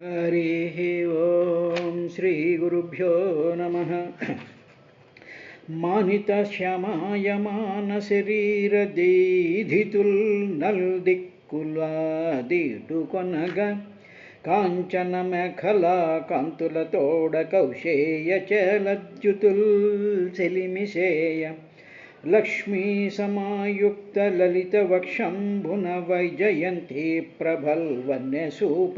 हरिः ॐ श्रीगुरुभ्यो नमः। मानितश्यमायमानशरीरदीधितुल्नल्दिक्कुलादीटुకొనग కాంచనమేఖలా కాంతులతోడ కౌశేయచలద్యుతుల్ సెలిమిసేయ లక్ష్మీ సమాయుక్త లలిత వక్షంభున వైజయంతి ప్రభల్వన్యసూప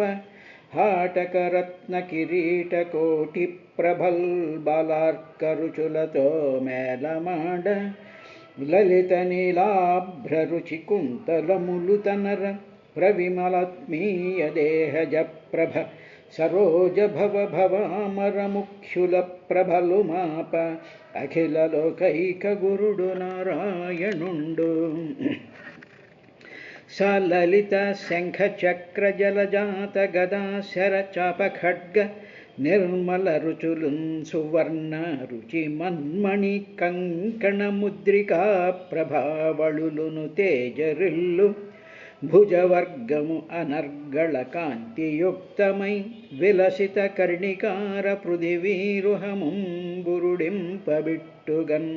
హాటకరత్న కిరీటకోటి ప్రభల్బలార్కరుచులతో మేళమాడ లలిత నీలాభ్రరుచి కుంతలములు తనర ప్రవిమలాత్మీయ దేహజ ప్రభ సరోజ భవ భవామరముఖ్యుల ప్రభలుమాప అఖిల లోకైక గురుడు నారాయణుండు. సలలిత శంఖ చక్ర జలజాత గదా శర చాప ఖడ్గ నిర్మల రుచులున్ సువర్ణ రుచి మన్మణి కంకణ ముద్రికా ప్రభావళులును తేజరిల్లు భుజవర్గము అనర్గళ కాంతియుక్తమై విలసిత కర్ణికార పృథివీరుహముంబురుడింపబిట్టుగన్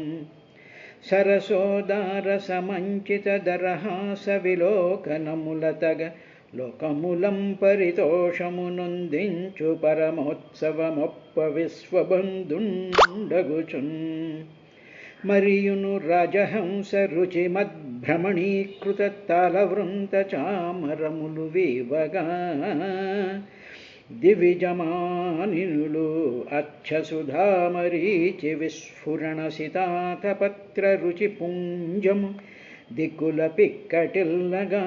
సరసోదార సమంచిత దరహాస విలోకనములతగ లోకములం పరితోషమునొందించు పరమోత్సవమొప్ప విశ్వబంధుండగుచున్ మరియును రాజహంస రుచిమద్భ్రమణీకృత తాళవృంత చామరములు వీవగా దివిజమానినులు అచ్చసుధామరీచి విస్ఫురణ సితాతపత్ర రుచి పుంజము దిక్కుల పిక్కటిల్లగా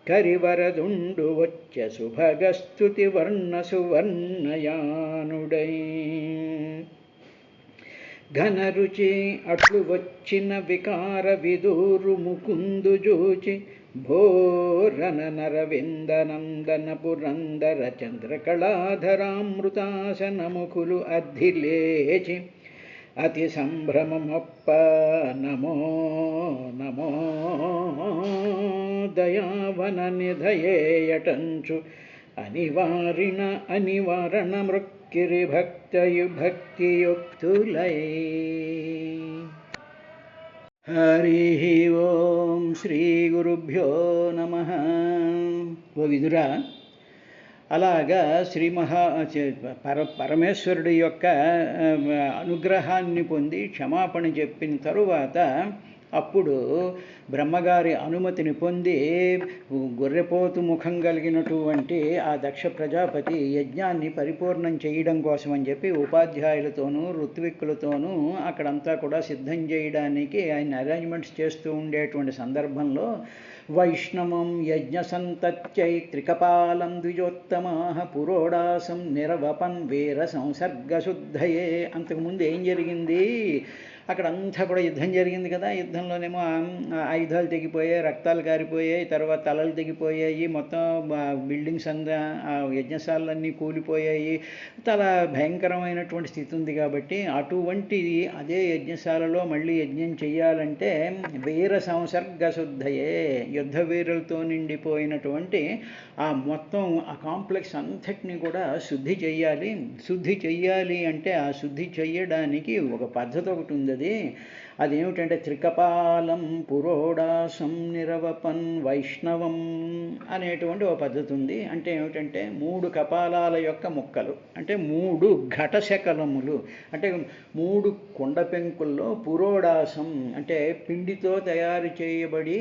కరివరదుండు వచ్చ శుభగస్తుతి వర్ణ సువర్ణయానుడై ఘనరుచి అట్లు వచ్చిన వికార విదూరు ముకుందు జూచి భోరన నరవిందనందన పురందర చంద్రకళాధరామృతాసనముఖులు అద్ధిలేచి అతి సంభ్రమమొప్ప నమో నమో దయావన నిధయేయటంచు అనివారిణ అనివారణ మృక్కిరి భక్తియుక్తులై. హరి ఓం శ్రీ గురుభ్యో నమః. ఓ విదురా, అలాగా పరమేశ్వరుడి యొక్క అనుగ్రహాన్ని పొంది క్షమాపణ చెప్పిన తరువాత అప్పుడు బ్రహ్మగారి అనుమతిని పొంది గొర్రెపోతు ముఖం కలిగినటువంటి ఆ దక్ష ప్రజాపతి యజ్ఞాన్ని పరిపూర్ణం చేయడం కోసం అని చెప్పి ఉపాధ్యాయులతోనూ ఋత్విక్కులతోనూ అక్కడంతా కూడా సిద్ధం చేయడానికి ఆయన అరేంజ్మెంట్స్ చేస్తూ ఉండేటువంటి సందర్భంలో వైష్ణవం యజ్ఞ సంతత్యై త్రికపాలం ద్విజోత్తమాః పురోడాసం నిరవపన్ వీర సంసర్గశుద్ధయే. అంతకుముందు ఏం జరిగింది? అక్కడంతా కూడా యుద్ధం జరిగింది కదా. యుద్ధంలోనేమో ఆయుధాలు తెగిపోయాయి, రక్తాలు కారిపోయాయి, తర్వాత తలలు తెగిపోయాయి, మొత్తం బిల్డింగ్స్ అంతా యజ్ఞశాలన్నీ కూలిపోయాయి. చాలా భయంకరమైనటువంటి స్థితి ఉంది. కాబట్టి అటువంటిది అదే యజ్ఞశాలలో మళ్ళీ యజ్ఞం చెయ్యాలంటే వీర సంసర్గశుద్ధయే, యుద్ధ వీరులతో నిండిపోయినటువంటి ఆ మొత్తం ఆ కాంప్లెక్స్ అంతటిని కూడా శుద్ధి చెయ్యాలి. శుద్ధి చెయ్యాలి అంటే ఆ శుద్ధి చెయ్యడానికి ఒక పద్ధతి ఒకటి ఉంది. అదేమిటంటే త్రికపాలం పురోడాసం నిరవపన్ వైష్ణవం అనేటువంటి ఒక పద్ధతి ఉంది. అంటే ఏమిటంటే 3 కపాలాల యొక్క ముక్కలు, అంటే 3 ఘటశకలములు, అంటే 3 కుండ పెంకుల్లో పురోడాసం అంటే పిండితో తయారు చేయబడి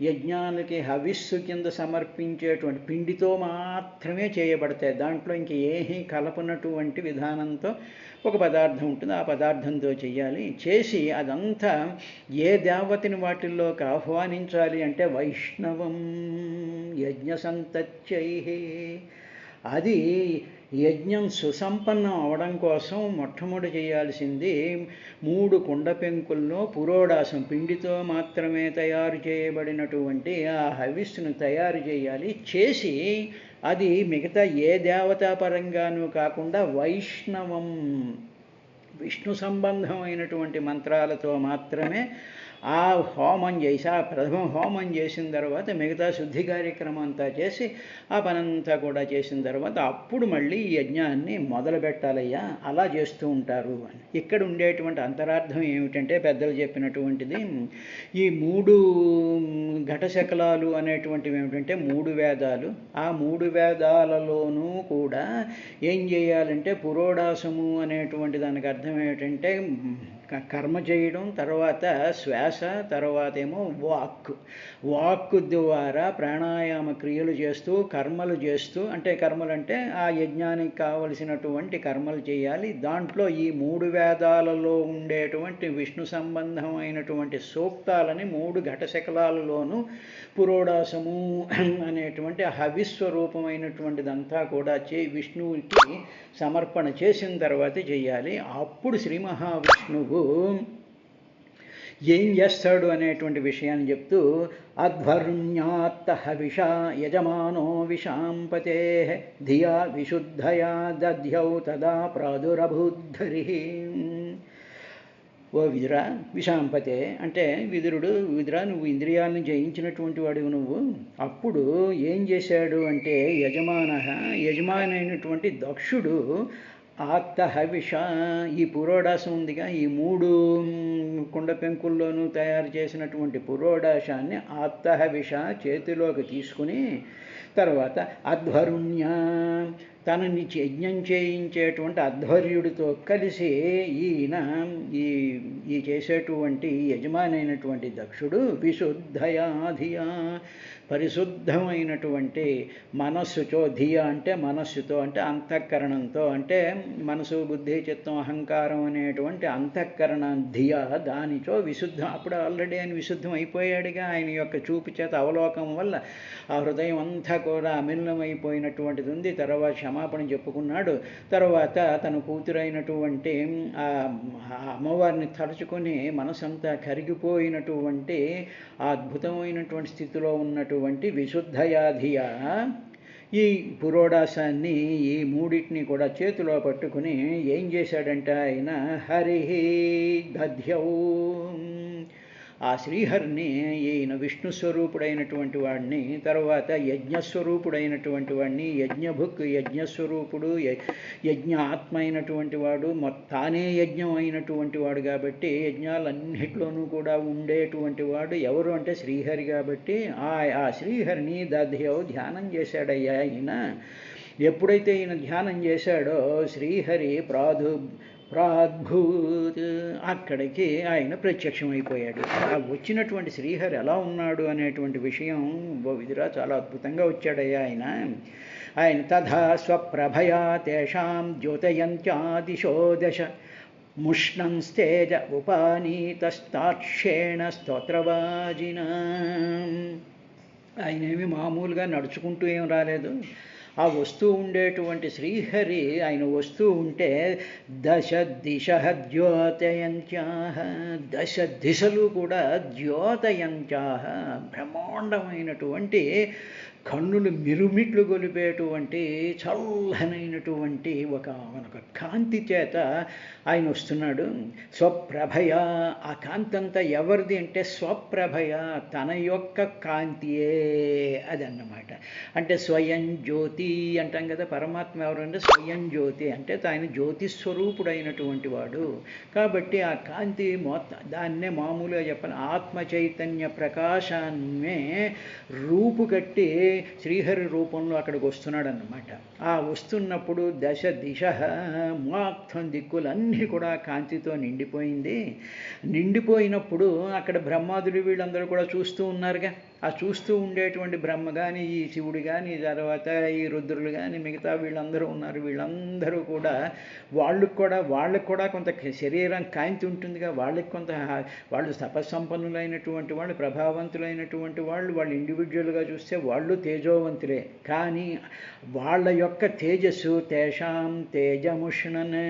యజ్ఞానికి హవిస్సు కింద సమర్పించేటువంటి పిండితో మాత్రమే చేయబడతాయి. దాంట్లో ఇంక ఏమీ కలపనటువంటి విధానంతో ఒక పదార్థం ఉంటుంది. ఆ పదార్థంతో చెయ్యాలి. చేసి అదంతా ఏ దేవతని వాటిల్లోకి ఆహ్వానించాలి అంటే వైష్ణవం యజ్ఞ సంతత్యై. అది యజ్ఞం సుసంపన్నం అవడం కోసం మొట్టమొదటి చేయాల్సింది 3 కుండ పెంకుల్లో పురోడాసం పిండితో మాత్రమే తయారు చేయబడినటువంటి ఆ హవిస్సును తయారు చేయాలి. చేసి అది మిగతా ఏ దేవతాపరంగానూ కాకుండా వైష్ణవం విష్ణు సంబంధమైనటువంటి మంత్రాలతో మాత్రమే ఆ హోమం చేసి ఆ ప్రథమ హోమం చేసిన తర్వాత మిగతా శుద్ధి కార్యక్రమం అంతా చేసి ఆ పనంతా కూడా చేసిన తర్వాత అప్పుడు మళ్ళీ ఈ యజ్ఞాన్ని మొదలు పెట్టాలయ్యా, అలా చేస్తూ ఉంటారు అని. ఇక్కడ ఉండేటువంటి అంతరార్థం ఏమిటంటే పెద్దలు చెప్పినటువంటిది, ఈ 3 ఘటశకలాలు అనేటువంటివి ఏమిటంటే 3 వేదాలు. ఆ 3 వేదాలలోనూ కూడా ఏం చేయాలంటే పురోడాసము అనేటువంటి దానికి అర్థం ఏమిటంటే కర్మ చేయడం, తర్వాత శ్వాస, తర్వాత ఏమో వాక్ ద్వారా ప్రాణాయామ క్రియలు చేస్తూ కర్మలు చేస్తూ, అంటే కర్మలు అంటే ఆ యజ్ఞానికి కావలసినటువంటి కర్మలు చేయాలి. దాంట్లో ఈ 3 వేదాలలో ఉండేటువంటి విష్ణు సంబంధమైనటువంటి సూక్తాలని 3 ఘటశకలాలలోనూ పురోడాసము అనేటువంటి హవిస్వరూపమైనటువంటిదంతా కూడా విష్ణువుకి సమర్పణ చేసిన తర్వాత చేయాలి. అప్పుడు శ్రీ మహావిష్ణువు ఏం చేస్తాడు అనేటువంటి విషయాన్ని చెప్తూ, అధ్వర్ణ్యాత్త హవిషా యజమానో విషాంపతే ధియా విశుద్ధయా దధ్యౌ తదా ప్రాదురభూద్ధరి. ఓ విదురా, విషాంపతే అంటే విదురా నువ్వు ఇంద్రియాలను జయించినటువంటి వాడివి నువ్వు. అప్పుడు ఏం చేశాడు అంటే యజమానైనటువంటి దక్షుడు ఆత్త హవిష, ఈ పురోడాసం ఉందిగా, ఈ 3 కుండ పెంకుల్లోనూ తయారు చేసినటువంటి పురోడాశాన్ని ఆత్త హవిష చేతిలోకి తీసుకుని, తర్వాత అధ్వరుణ్య తనని యజ్ఞం చేయించేటువంటి అధ్వర్యుడితో కలిసి ఈయన ఈ చేసేటువంటి యజమానైనటువంటి దక్షుడు విశుద్ధయా ధియా పరిశుద్ధమైనటువంటి మనస్సుతో, ధియ అంటే మనస్సుతో అంటే అంతఃకరణంతో, అంటే మనసు బుద్ధి చిత్తం అహంకారం అనేటువంటి అంతఃకరణ ధియ దానితో విశుద్ధం. అప్పుడు ఆల్రెడీ ఆయన విశుద్ధం అయిపోయాడుగా, ఆయన యొక్క చూపు చేత అవలోకం వల్ల ఆ హృదయం అంతా కూడా అమిలమైపోయినటువంటిది ఉంది. తర్వాత క్షమాపణ చెప్పుకున్నాడు. తర్వాత తన కూతురైనటువంటి ఆ అమ్మవారిని తలుచుకొని మనసంతా కరిగిపోయినటువంటి ఆ అద్భుతమైనటువంటి స్థితిలో ఉన్నటువంటి విశుద్ధయాధియ ఈ పురోడాసాన్ని ఈ 3టిని కూడా చేతిలో పట్టుకుని ఏం చేశాడంటే ఆయన హరి దధ్యౌ, ఆ శ్రీహరిని ఈయన విష్ణు స్వరూపుడైనటువంటి వాడిని, తర్వాత యజ్ఞస్వరూపుడైనటువంటి వాడిని, యజ్ఞస్వరూపుడు యజ్ఞ ఆత్మ అయినటువంటి వాడు, తానే యజ్ఞం అయినటువంటి వాడు కాబట్టి యజ్ఞాలన్నిట్లోనూ కూడా ఉండేటువంటి వాడు ఎవరు అంటే శ్రీహరి. కాబట్టి ఆ శ్రీహరిని దధ్యౌ ధ్యానం చేశాడయ్యా ఈయన. ఎప్పుడైతే ఈయన ధ్యానం చేశాడో శ్రీహరి ప్రాద్భూత్ అక్కడికి ఆయన ప్రత్యక్షమైపోయాడు. ఆ వచ్చినటువంటి శ్రీహరి ఎలా ఉన్నాడు అనేటువంటి విషయం విదురా చాలా అద్భుతంగా వచ్చాడయ్యా ఆయన తథా స్వప్రభయా తేషాం ద్యోతయంత్యాదిశో దశ ముష్ణంస్తేజ ఉపానీతస్తాక్షేణ స్తోత్రవాజిన. ఆయన ఏమి మామూలుగా నడుచుకుంటూ ఏం రాలేదు. ఆ వస్తూ ఉండేటువంటి శ్రీహరి ఆయన వస్తూ ఉంటే దశ దిశ ద్యోతయంత్యాహ, దశ దిశలు కూడా ద్యోతయంత్యాహ బ్రహ్మాండమైనటువంటి కన్నులు మిరుమిట్లు గొలిపేటువంటి చల్లనైనటువంటి ఒక కాంతి చేత ఆయన వస్తున్నాడు. స్వప్రభయ, ఆ కాంతి అంతా ఎవరిది అంటే స్వప్రభయ తన యొక్క కాంతియే అదన్నమాట. అంటే స్వయం జ్యోతి అంటాం కదా, పరమాత్మ ఎవరంటే స్వయం జ్యోతి అంటే ఆయన జ్యోతిస్వరూపుడైనటువంటి వాడు. కాబట్టి ఆ కాంతి దాన్నే మామూలుగా చెప్పాలి ఆత్మ చైతన్య ప్రకాశాన్నే రూపు కట్టి శ్రీహరి రూపంలో అక్కడికి వస్తున్నాడు అన్నమాట. ఆ వస్తున్నప్పుడు దశ దిశ మొత్తం దిక్కులన్నీ కూడా కాంతితో నిండిపోయింది. నిండిపోయినప్పుడు అక్కడ బ్రహ్మాదులు వీళ్ళందరూ కూడా చూస్తూ ఉన్నారుగా. ఆ చూస్తూ ఉండేటువంటి బ్రహ్మ కానీ, ఈ శివుడు కానీ, తర్వాత ఈ రుద్రులు కానీ, మిగతా వీళ్ళందరూ ఉన్నారు. వీళ్ళందరూ కూడా వాళ్ళకు కూడా కొంత శరీరం కాంతి ఉంటుందిగా, వాళ్ళు తపస్సంపన్నులైనటువంటి వాళ్ళు, ప్రభావంతులైనటువంటి వాళ్ళు ఇండివిజువల్గా చూస్తే వాళ్ళు తేజోవంతులే. కానీ వాళ్ళ యొక్క తేజస్సు తేషాం తేజముష్ణన్,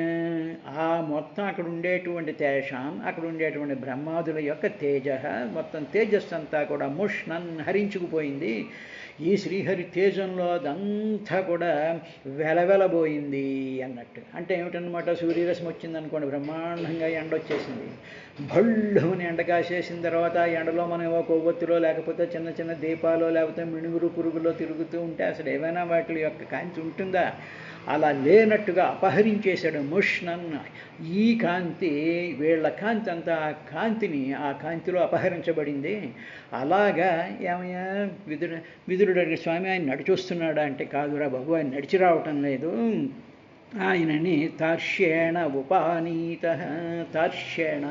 ఆ మొత్తం అక్కడ ఉండేటువంటి తేషాం అక్కడ ఉండేటువంటి బ్రహ్మాదుల యొక్క తేజ మొత్తం తేజస్సు అంతా కూడా ముష్ణన్ హరించుకుపోయింది. ఈ శ్రీహరి తేజంలో అదంతా కూడా వెలవెలబోయింది అన్నట్టు. అంటే ఏమిటన్నమాట, సూర్యరశ్మి వచ్చిందనుకోండి, బ్రహ్మాండంగా ఎండ వచ్చేసింది. భళ్ళుని ఎండ కాసేసిన తర్వాత ఆ ఎండలో మనం ఏవో కొవ్వొత్తులో లేకపోతే చిన్న చిన్న దీపాలో లేకపోతే మిణుగురు పురుగులో తిరుగుతూ ఉంటే అసలు ఏమైనా వాటి యొక్క కాంతి ఉంటుందా? అలా లేనట్టుగా అపహరించేశాడు ముష్ణన్న. ఈ కాంతి వీళ్ళ కాంతి అంతా ఆ కాంతిని, ఆ కాంతిలో అపహరించబడింది. అలాగా ఏమయ్యా విదురుడు అడిగి, స్వామి ఆయన నడిచొస్తున్నాడా అంటే, కాదురా బాబు, ఆయన నడిచి రావటం లేదు, ఆయనని తార్ష్యేణ ఉపానీత. తార్ష్యేణ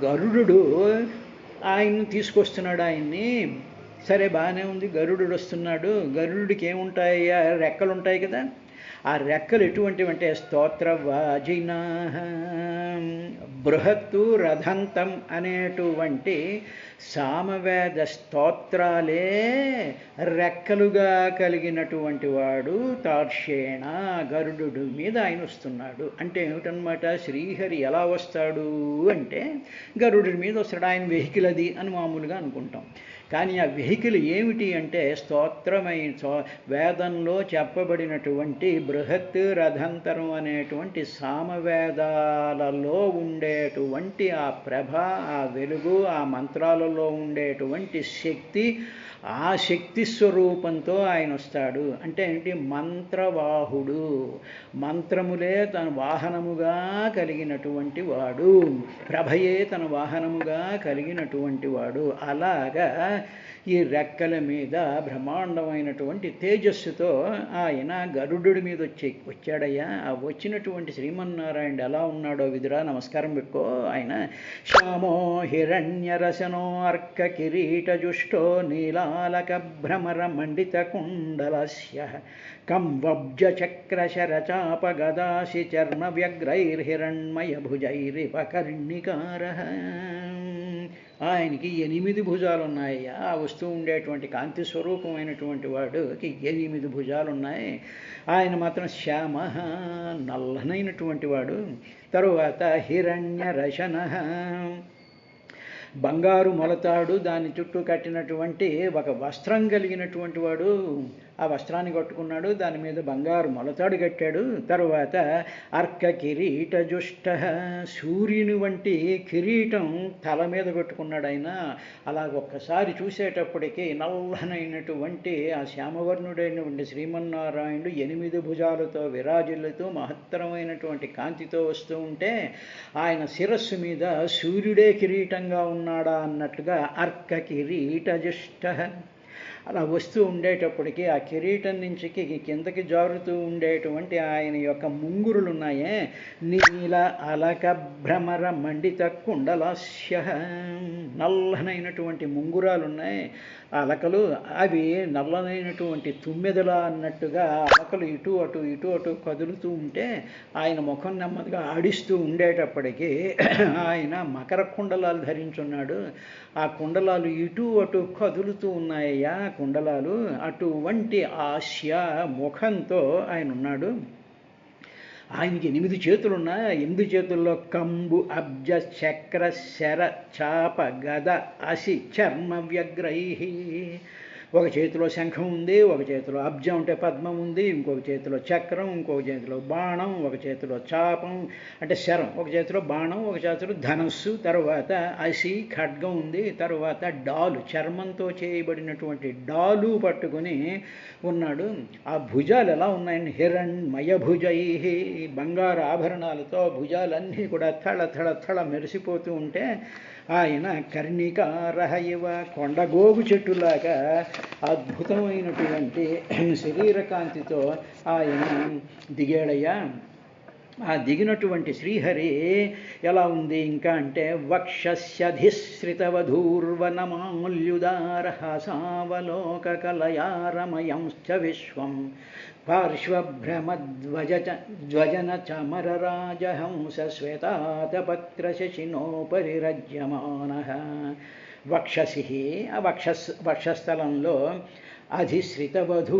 గరుడు ఆయన్ని తీసుకొస్తున్నాడు ఆయన్ని. సరే బాగానే ఉంది, గరుడు వస్తున్నాడు. గరుడికి ఏముంటాయ్యా, రెక్కలు ఉంటాయి కదా. ఆ రెక్కలు ఎటువంటివంటే స్తోత్రవాజిన బృహత్తు రథంతం అనేటువంటి సామవేద స్తోత్రాలే రెక్కలుగా కలిగినటువంటి వాడు తార్షేణ, గరుడు మీద ఆయన వస్తున్నాడు. అంటే ఏమిటనమాట, శ్రీహరి ఎలా వస్తాడు అంటే గరుడు మీద వస్తాడు. ఆయన వెహికల్ అది అని మామూలుగా అనుకుంటాం. కానీ ఆ వెహికల్ ఏమిటి అంటే వేదంలో చెప్పబడినటువంటి బృహత్ రథంతరం అనేటువంటి సామవేదాలలో ఉండేటువంటి ఆ ప్రభ, ఆ వెలుగు, ఆ మంత్రాలలో ఉండేటువంటి శక్తి, ఆ శక్తి స్వరూపంతో ఆయన వస్తాడు. అంటే ఏంటి, మంత్రవాహుడు, మంత్రములే తన వాహనముగా కలిగినటువంటి వాడు, ప్రభయే తన వాహనముగా కలిగినటువంటి వాడు. అలాగా ఈ రెక్కల మీద బ్రహ్మాండమైనటువంటి తేజస్సుతో ఆయన గరుడు మీద వచ్చాడయ్యా. ఆ వచ్చినటువంటి శ్రీమన్నారాయణుడు ఎలా ఉన్నాడో విదురా, నమస్కారం పెట్టుకో. ఆయన శ్యామో హిరణ్యరసనో అర్క కిరీటజుష్టో నీలాలక భ్రమర మండిత కుండలస్య కంవబ్జ చక్రశరచాప గదాసి చర్మ వ్యగ్రైర్హిరణ్మయ భుజైరిపకర్ణికార. ఆయనకి 8 భుజాలు ఉన్నాయ్యా. ఆ వస్తువు ఉండేటువంటి కాంతి స్వరూపమైనటువంటి వాడుకి 8 భుజాలు ఉన్నాయి. ఆయన మాత్రం శ్యామ, నల్లనైనటువంటి వాడు. తరువాత హిరణ్యరశన, బంగారు మొలతాడు దాని చుట్టూ కట్టినటువంటి ఒక వస్త్రం కలిగినటువంటి వాడు. ఆ వస్త్రాన్ని కట్టుకున్నాడు, దాని మీద బంగారు మొలతాడు కట్టాడు. తరువాత అర్క కిరీటజుష్ట, సూర్యుని వంటి కిరీటం తల మీద పెట్టుకున్నాడు ఆయన. అలాగొక్కసారి చూసేటప్పటికీ నల్లనైనటువంటి ఆ శ్యామవర్ణుడైనటువంటి శ్రీమన్నారాయణుడు 8 భుజాలతో విరాజిల్లుతూ మహత్తరమైనటువంటి కాంతితో వస్తూ ఉంటే ఆయన శిరస్సు మీద సూర్యుడే కిరీటంగా ఉన్నాడా అన్నట్లుగా అర్క కిరీటజుష్ట. అలా వస్తూ ఉండేటప్పటికీ ఆ కిరీటం నుంచి కిందకి జారుతూ ఉండేటువంటి ఆయన యొక్క ముంగురులు ఉన్నాయే, నీల అలక భ్రమర మండిత కుండలాస్య, నల్లనైనటువంటి ముంగురాలు ఉన్నాయి. అలకలు అవి నల్లనైనటువంటి తుమ్మెదల అన్నట్టుగా అలకలు ఇటు అటు ఇటు అటు కదులుతూ ఉంటే ఆయన ముఖం నెమ్మదిగా ఆడిస్తూ ఉండేటప్పటికీ ఆయన మకర కుండలాలు ధరించున్నాడు. ఆ కుండలాలు ఇటు అటు కదులుతూ ఉన్నాయ్యా. కుండలాలు అటువంటి ఆస్య ముఖంతో ఆయన ఉన్నాడు. ఆయనకి 8 చేతులు ఉన్నాయి. 8 చేతుల్లో కంబు అబ్జ చక్ర శర చాప గద అసి చర్మ వ్యగ్రై. ఒక చేతిలో శంఖం ఉంది, ఒక చేతిలో అబ్జం అంటే పద్మం ఉంది, ఇంకొక చేతిలో చక్రం, ఇంకొక చేతిలో బాణం, ఒక చేతిలో చాపం అంటే శరం, ఒక చేతిలో బాణం, ఒక చేతిలో ధనస్సు, తరువాత అసి ఖడ్గం ఉంది, తరువాత డాలు చర్మంతో చేయబడినటువంటి డాలు పట్టుకొని ఉన్నాడు. ఆ భుజాలు ఎలా ఉన్నాయండి, హిరణ్మయ భుజై, బంగారు ఆభరణాలతో భుజాలన్నీ కూడా థళ థళ థళ మెరిసిపోతూ ఉంటే ఆయన కర్ణికారహ ఇవ, కొండగోగు చెట్టులాగా అద్భుతమైనటువంటి శరీరకాంతితో ఆయన దిగాడయ్యా. ఆ దిగినటువంటి శ్రీహరి ఎలా ఉంది ఇంకా అంటే, వక్షస్యధిశ్రితవధూర్వనమాల్యుదారహాసావలోక కలయారమయంశ్చ విశ్వం పార్శ్వభ్రమధ్వజన చమరరాజహంస శ్వేతాతపత్రశశినోపరిరజ్యమానః. వక్షసి, ఆ వక్షస్థలంలో అధిశ్రితవధూ,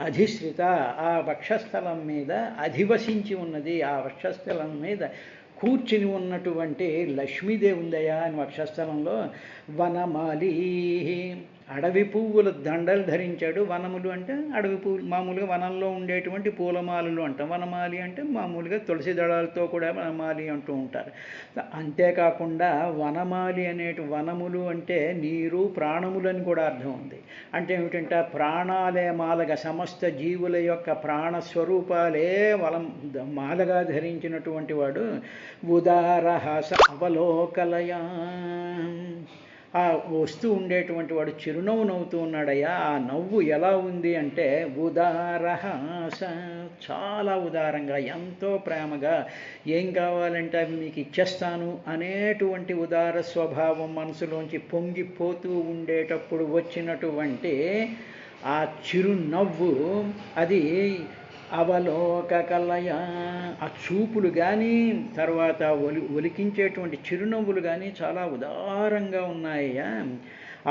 అధిశ్రిత ఆ వక్షస్థలం మీద అధివసించి ఉన్నది. ఆ వక్షస్థలం మీద కూర్చుని ఉన్నటువంటి లక్ష్మీదేవి ఉందయా అని వక్షస్థలంలో. వనమాలి, అడవి పువ్వుల దండలు ధరించాడు. వనములు అంటే అడవి పువ్వులు, మామూలుగా వనంలో ఉండేటువంటి పూలమాలలు అంటాం. వనమాలి అంటే మామూలుగా తులసి దళాలతో కూడా వనమాలి అంటూ ఉంటారు. అంతేకాకుండా వనమాలి వనములు అంటే నీరు, ప్రాణములని కూడా అర్థం ఉంది. అంటే ఏమిటంటే ప్రాణాలే మాలగా, సమస్త జీవుల యొక్క ప్రాణస్వరూపాలే మాలగా ధరించినటువంటి వాడు. ఉదారహాస అవలోకలయా, ఆ వస్తూ ఉండేటువంటి వాడు చిరునవ్వు నవ్వుతూ ఉన్నాడయ్యా. ఆ నవ్వు ఎలా ఉంది అంటే ఉదారహాస, చాలా ఉదారంగా, ఎంతో ప్రేమగా, ఏం కావాలంటే అవి మీకు ఇచ్చేస్తాను అనేటువంటి ఉదార స్వభావం మనసులోంచి పొంగిపోతూ ఉండేటప్పుడు వచ్చినటువంటి ఆ చిరునవ్వు, అది అవలోకలయ. ఆ చూపులు కానీ, తర్వాత ఒలికించేటువంటి చిరునవ్వులు కానీ చాలా ఉదారంగా ఉన్నాయ్యా.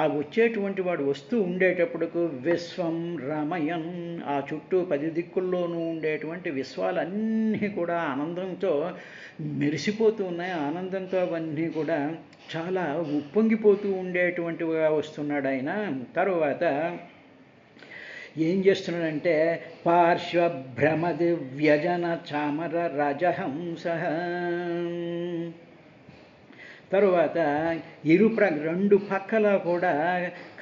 ఆ వచ్చేటువంటి వాడు వస్తూ ఉండేటప్పుడుకు విశ్వం రమయన్, ఆ చుట్టూ 10 దిక్కుల్లోనూ ఉండేటువంటి విశ్వాలన్నీ కూడా ఆనందంతో మెరిసిపోతూ ఉన్నాయి. ఆనందంతో అవన్నీ కూడా చాలా ఉప్పొంగిపోతూ ఉండేటువంటివిగా వస్తున్నాడు ఆయన. తరువాత ఏం చేస్తున్నాడంటే పార్శ్వభ్రమది వ్యజన చామర రజహంస. తరువాత రెండు పక్కల కూడా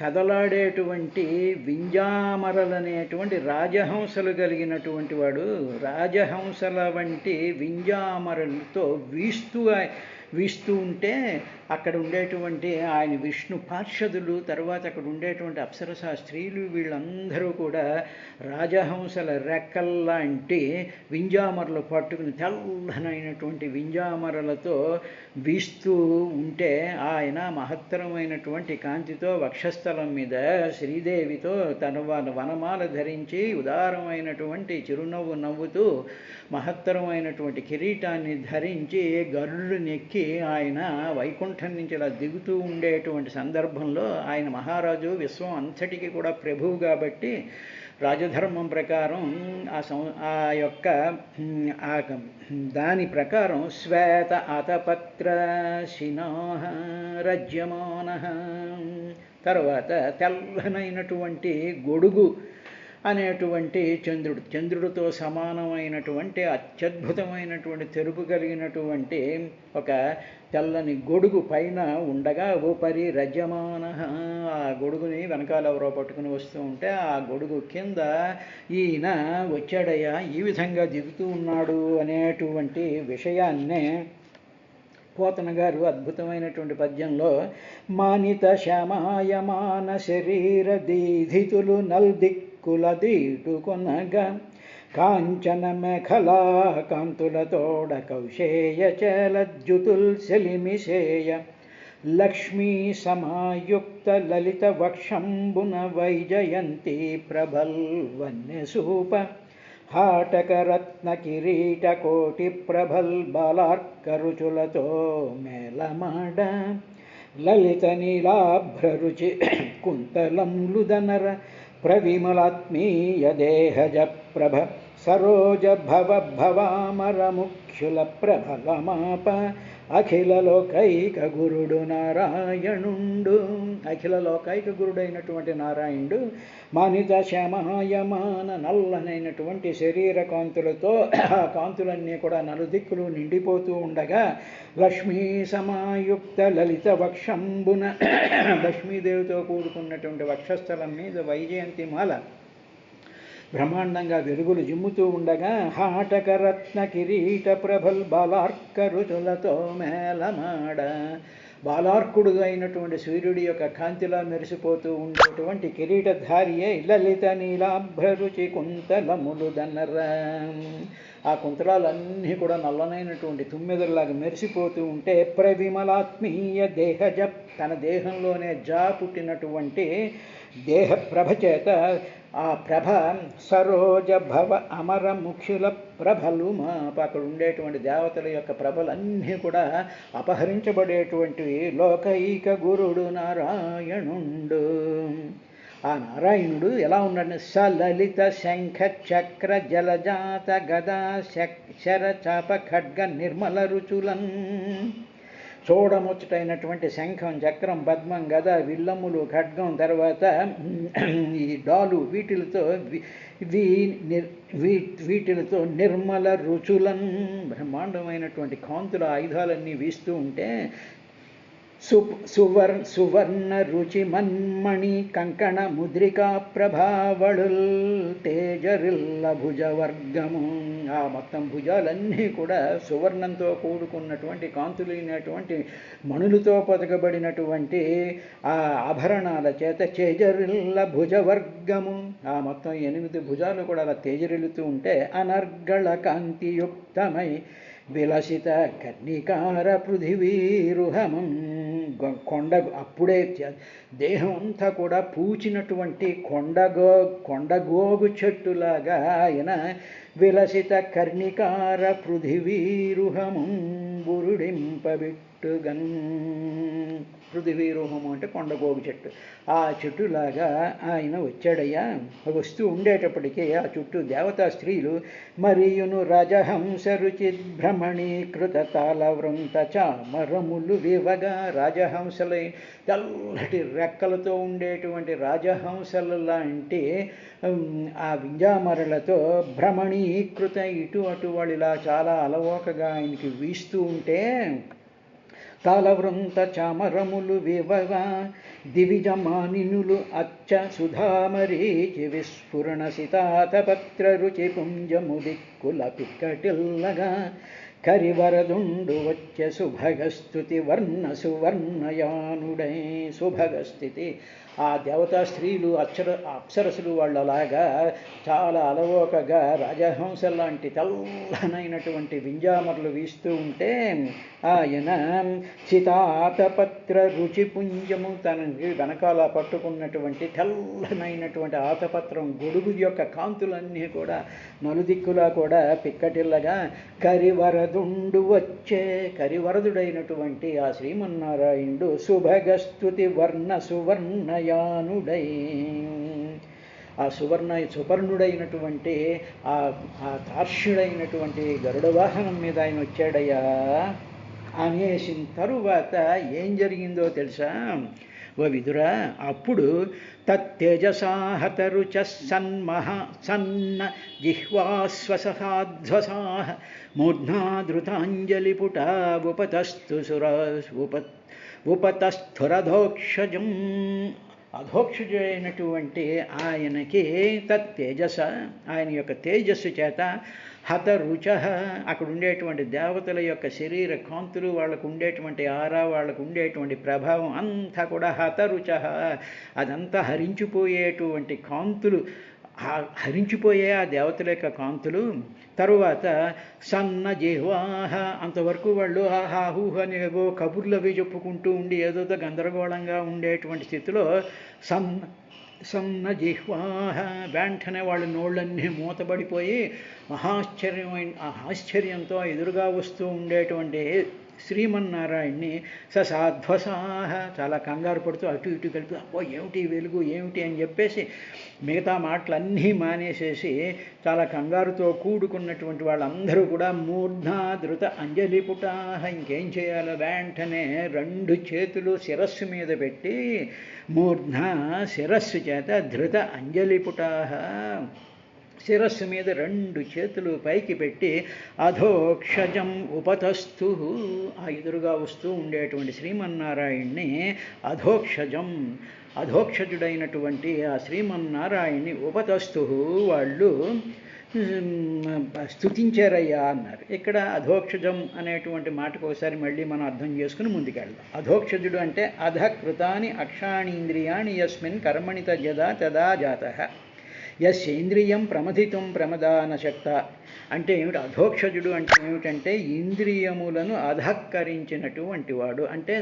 కదలాడేటువంటి వింజామరలనేటువంటి రాజహంసలు కలిగినటువంటి వాడు. రాజహంసల వంటి వింజామరలతో వీస్తూ ఉంటే అక్కడ ఉండేటువంటి ఆయన విష్ణు పార్షదులు, తర్వాత అక్కడ ఉండేటువంటి అప్సరస స్త్రీలు, వీళ్ళందరూ కూడా రాజహంసల రెక్కల్లాంటి వింజామరలు పట్టుకుని తెల్లనైనటువంటి వింజామరలతో వీస్తూ ఉంటే ఆయన మహత్తరమైనటువంటి కాంతితో వక్షస్థలం మీద శ్రీదేవితో తన వనమాల ధరించి ఉదారమైనటువంటి చిరునవ్వు నవ్వుతూ మహత్తరమైనటువంటి కిరీటాన్ని ధరించి గరుడు నెక్కి ఆయన వైకుంఠం నుంచి ఇలా దిగుతూ ఉండేటువంటి సందర్భంలో, ఆయన మహారాజు విశ్వం అంతటికి కూడా ప్రభువు కాబట్టి రాజధర్మం ప్రకారం ఆ యొక్క దాని ప్రకారం శ్వేత అతపత్ర శినాహ రజ్యమాన, తర్వాత తెల్లనైనటువంటి గొడుగు అనేటువంటి చంద్రుడితో సమానమైనటువంటి అత్యద్భుతమైనటువంటి తెరుపు కలిగినటువంటి ఒక తెల్లని గొడుగు పైన ఉండగా ఉపరి రజమాన, ఆ గొడుగుని వెనకాల ఎవరో పట్టుకుని వస్తూ ఉంటే ఆ గొడుగు కింద ఈయన వచ్చాడయ్యా, ఈ విధంగా దిగుతూ ఉన్నాడు అనేటువంటి విషయాన్నే పోతన గారు అద్భుతమైనటువంటి పద్యంలో మానిత శమాయమాన శరీర దీధితులు నల్దిక్కుల దీటుకొనగా కాంచన మేఖలా కాంతులతోడ కౌశేయ చలజ్జుతుల్ సెలిమిసేయ లక్ష్మీ సమాయుక్త లలిత వక్షంబున వైజయంతి ప్రభల్ వన్యసూప హాటకరత్న కిరీట కోటి ప్రభల్ బాలార్కరుచులతో మేళమాడ లలిత నీలాభ్రరుచి కుంతలంలుదనర ప్రవిమలాత్మీయ దేహజ ప్రభ సరోజ భవ భవామర ముఖ్యుల ప్రభలమాప అఖిల లోకైక గురుడు నారాయణుండు. అఖిల లోకైక గురుడైనటువంటి నారాయణుడు మానిత శ్యామాయమాన నల్లనైనటువంటి శరీర కాంతులతో ఆ కాంతులన్నీ కూడా నలుదిక్కులు నిండిపోతూ ఉండగా లక్ష్మీ సమాయుక్త లలిత వక్షంబున లక్ష్మీదేవితో కూడుకున్నటువంటి వక్షస్థలం మీద వైజయంతి మాల బ్రహ్మాండంగా వెలుగులు జిమ్ముతూ ఉండగా హాటకరత్న కిరీట ప్రభల్ బాలార్క రుచులతో మేళమాడ, బాలార్కుడు అయినటువంటి సూర్యుడి యొక్క కాంతిలా మెరిసిపోతూ ఉండేటువంటి కిరీటధారియే లలిత నీలాభ్రరుచి కుంతలములు దన్నర. ఆ కుంతలాలన్నీ కూడా నల్లనైనటువంటి తుమ్మెదలాగా మెరిసిపోతూ ఉంటే ప్రవిమలాత్మీయ దేహజ, తన దేహంలోనే పుట్టినటువంటి దేహ ప్రభ చేత ఆ ప్రభ సరోజ భవ అమర ముఖ్యుల ప్రభలు అక్కడ ఉండేటువంటి దేవతల యొక్క ప్రభలన్నీ కూడా అపహరించబడేటువంటివి. లోకైక గురుడు నారాయణుండు. ఆ నారాయణుడు ఎలా ఉన్నాడు? సలలిత శంఖ చక్ర జలజాత గదా శర చాప ఖడ్గ నిర్మల రుచులన్ చూడముచ్చటైనటువంటి శంఖం, చక్రం, పద్మం, గద, విల్లములు, ఖడ్గం, తర్వాత ఈ డాలు, వీటిలతో నిర్మల రుచులన్ బ్రహ్మాండమైనటువంటి కాంతుల ఆయుధాలన్నీ వీస్తూ ఉంటే సువర్ణ రుచి మన్మణి కంకణ ముద్రికా ప్రభావళుల్ తేజరిల్ల భుజవర్గము. ఆ మొత్తం భుజాలన్నీ కూడా సువర్ణంతో కూడుకున్నటువంటి కాంతులైనటువంటి మణులతో పొదగబడినటువంటి ఆ ఆభరణాల చేత తేజరిల్ల భుజవర్గము. ఆ మొత్తం 8 భుజాలు కూడా అలా తేజరిల్లుతూ ఉంటే అనర్గళ కాంతియుక్తమై విలసిత కర్ణికార పృథివీరుహమం. అప్పుడే దేహం అంతా కూడా పూచినటువంటి కొండగోగు చెట్టులాగా ఆయన విలసిత కర్ణికార పృథివీరుహమం బురుడింపబెట్టుగన్. పృథివీరుహము అంటే కొండగోగు చెట్టు. ఆ చెట్టులాగా ఆయన వచ్చాడయ్యా. వస్తూ ఉండేటప్పటికీ ఆ చుట్టూ దేవతా స్త్రీలు మరియును రాజహంస రుచి భ్రమణీకృత తాళవృంత చామరములు వివగా, రాజహంసలై తెల్లటి రెక్కలతో ఉండేటువంటి రాజహంసల లాంటి ఆ వింజామరలతో భ్రమణీకృత ఇటు అటు వాళ్ళు ఇలా చాలా అలవోకగా ఆయనకి వీస్తూ ఉంటే తాళవృంత చామరములు వివగా దివిజమానినులు అచ్చ సుధామరీచి విస్ఫురణ సితాతపత్ర రుచి పుంజము దిక్కుల పిక్కటిల్లగా కరివరదుండు వచ్చే సుభగస్తుతి వర్ణ సువర్ణయానుడై. సుభగస్థితి ఆ దేవతా స్త్రీలు అప్సరసులు వాళ్ళు అలాగా చాలా అలవోకగా రాజహంస లాంటి తెల్లనైనటువంటి వింజామరలు వీస్తూ ఉంటే ఆయన సితాతపత్ర రుచి పుంజము తనకి వెనకాల పట్టుకున్నటువంటి తెల్లనైనటువంటి ఆతపత్రం గొడుగు యొక్క కాంతులన్నీ కూడా నలుదిక్కులా కూడా పిక్కటిల్లగా కరివరదుండు వచ్చే, కరివరదుడైనటువంటి ఆ శ్రీమన్నారాయణుడు సుభగస్తుతి వర్ణ సువర్ణయానుడై. ఆ సువర్ణుడైనటువంటి ఆ తార్ష్యుడైనటువంటి గరుడ వాహనం మీద ఆయన వచ్చాడయ్యా అనేసిన తరువాత ఏం జరిగిందో తెలుసా ఓ విదురా? అప్పుడు తత్తేజసాహతరుచ సన్న జిహ్వాశ్వసాధ్వసాః మూర్ధ్నాధృతాంజలిపుటా ఉపతస్థురధోక్షజం. అధోక్షజుడైనటువంటి ఆయనకి తత్తేజస, ఆయన యొక్క తేజస్సు చేత హతరుచ, అక్కడ ఉండేటువంటి దేవతల యొక్క శరీర కాంతులు, వాళ్ళకు ఉండేటువంటి ఆరా, వాళ్ళకు ఉండేటువంటి ప్రభావం అంతా కూడా హతరుచ, అదంతా హరించిపోయేటువంటి కాంతులు, హరించిపోయే ఆ దేవతల యొక్క కాంతులు. తరువాత సన్న జిహ్వాహ, అంతవరకు వాళ్ళు హాహూహ అనేవో కబుర్లు అవి చెప్పుకుంటూ ఉండి ఏదో గందరగోళంగా ఉండేటువంటి స్థితిలో సన్న జిహ్వాహ, వెంటనే వాళ్ళ నోళ్ళన్నీ మూతబడిపోయి ఆశ్చర్యంతో ఎదురుగా వస్తూ ఉండేటువంటి శ్రీమన్నారాయణ్ణి ససాధ్వసాహ, చాలా కంగారు పడుతూ అటు ఇటు కలిపి అబ్బో ఏమిటి వెలుగు ఏమిటి అని చెప్పేసి మిగతా మాటలన్నీ మానేసేసి చాలా కంగారుతో కూడుకున్నటువంటి వాళ్ళందరూ కూడా మూర్ధ్నాధృత అంజలిపుటాహ, ఇంకేం చేయాలో వెంటనే 2 చేతులు శిరస్సు మీద పెట్టి మూర్ధ్న శిరస్సు చేత ధృత అంజలిపుటాహ, శిరస్సు మీద 2 చేతులు పైకి పెట్టి అధోక్షజం ఉపతస్థు, ఆ ఎదురుగా వస్తూ ఉండేటువంటి శ్రీమన్నారాయణ్ణి అధోక్షజుడైనటువంటి ఆ శ్రీమన్నారాయణ్ణి ఉపతస్థు వాళ్ళు స్తుతించారయ్యా అన్నారు. ఇక్కడ అధోక్షజం అనేటువంటి మాటకు ఒకసారి మళ్ళీ మనం అర్థం చేసుకుని ముందుకెళ్దాం. అధోక్షజుడు అంటే అధకృతాని అక్షాణీంద్రియాణి యస్మిన్ కర్మణి తదా జాతః యస్సేంద్రియం ప్రమథితం ప్రమదానశక్త. అంటే ఏమిటి? అధోక్షజుడు అంటే ఏమిటంటే ఇంద్రియములను అధక్కరించినటువంటి వాడు. అంటే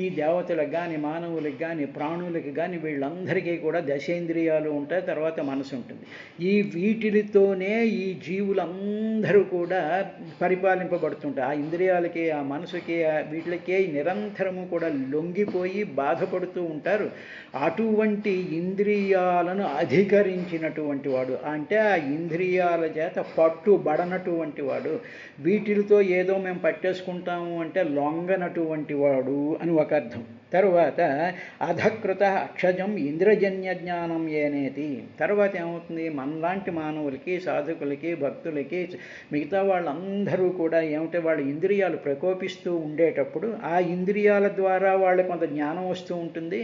ఈ దేవతలకు కానీ మానవులకు కానీ ప్రాణులకు కానీ వీళ్ళందరికీ కూడా దశేంద్రియాలు ఉంటాయి, తర్వాత మనసు ఉంటుంది. వీటితోనే ఈ జీవులందరూ కూడా పరిపాలింపబడుతుంటాయి. ఆ ఇంద్రియాలకి, ఆ మనసుకి, వీటికే నిరంతరము కూడా లొంగిపోయి బాధపడుతూ ఉంటారు. అటువంటి ఇంద్రియాలను అధికరించినటువంటి వాడు అంటే ఆ ఇంద్రియాల చేత పట్టుబడనటువంటి వాడు, వీటితో ఏదో మేము పట్టేసుకుంటాము అంటే లొంగనటువంటి వాడు అని ఒక అర్థం. తరువాత అధకృత అక్షజం ఇంద్రజన్య జ్ఞానం ఏనేతి. తర్వాత ఏమవుతుంది, మనలాంటి మానవులకి, సాధకులకి, భక్తులకి, మిగతా వాళ్ళందరూ కూడా ఏమిటంటే వాళ్ళ ఇంద్రియాలు ప్రకోపిస్తూ ఉండేటప్పుడు ఆ ఇంద్రియాల ద్వారా వాళ్ళకి కొంత జ్ఞానం వస్తూ ఉంటుంది.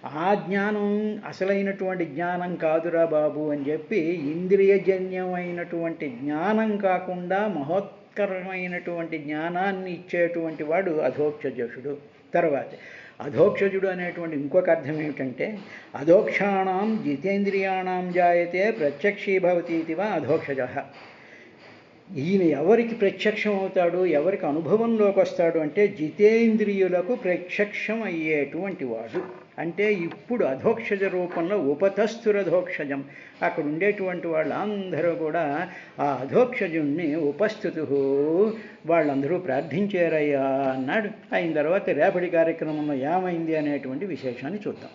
ఆ జ్ఞానం అసలైనటువంటి జ్ఞానం కాదురా బాబు అని చెప్పి ఇంద్రియజన్యమైనటువంటి జ్ఞానం కాకుండా మహోత్కరమైనటువంటి జ్ఞానాన్ని ఇచ్చేటువంటి వాడు అధోక్షజుడు. తర్వాత అధోక్షజుడు అనేటువంటి ఇంకొక అర్థం ఏమిటంటే అధోక్షాణం జితేంద్రియాణం జాయతే ప్రత్యక్షీభవతీతివా అధోక్షజ. ఈయన ఎవరికి ప్రత్యక్షం అవుతాడు, ఎవరికి అనుభవంలోకి వస్తాడు అంటే జితేంద్రియులకు ప్రత్యక్షం అయ్యేటువంటి వాడు. అంటే ఇప్పుడు అధోక్షజ రూపంలో ఉపతస్థురధోక్షజం, అక్కడ ఉండేటువంటి వాళ్ళందరూ కూడా ఆ అధోక్షజుణ్ణి ఉపస్థితు వాళ్ళందరూ ప్రార్థించారయ్యా అన్నాడు. అయిన తర్వాత రేపటి కార్యక్రమంలో ఏమైంది అనేటువంటి విశేషాన్ని చూద్దాం.